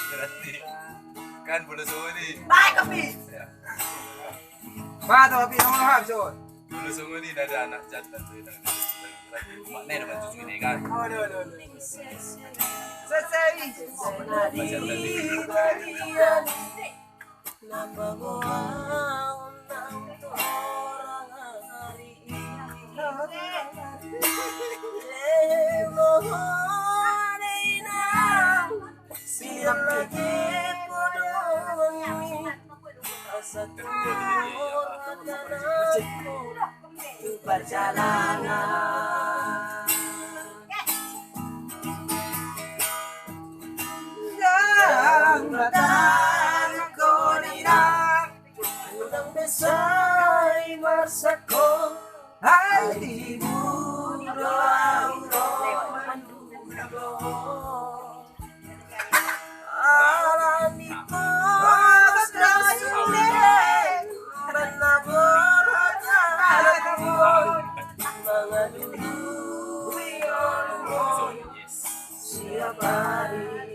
Berarti kan bodoh semua nih. Baik kapis. Ba to kapis ang mahab so. Bodoh semua nih ada anak jantan tuh yang lagi maknya dengan cucu ini kan. Aduh. Sesei. Macam tadi. Perjalanan Yang datang ko nilang unang besay marsako ay di mudo ang alam ito basta hindi manabor at alam mga luluyan mo siya pa rin.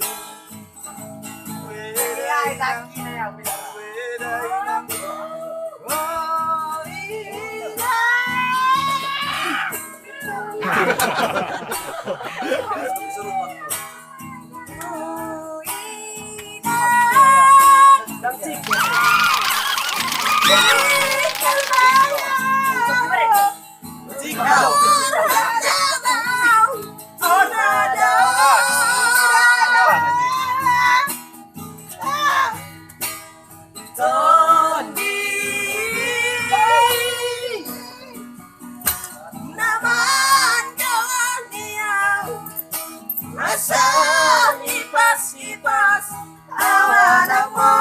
ay lagi na yan. Asal ipas-ipas awan mo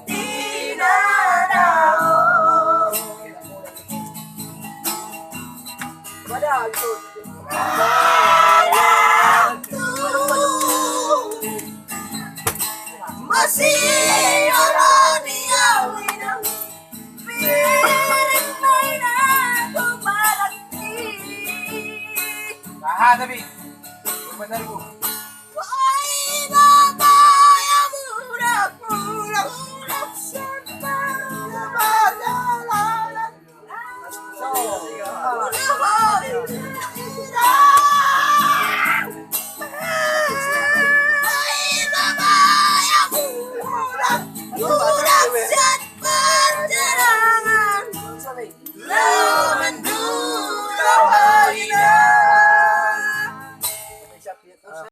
dinadaw. Masih orang diawin ang piring may nagumalaki. Tahan tapi. Benar bu.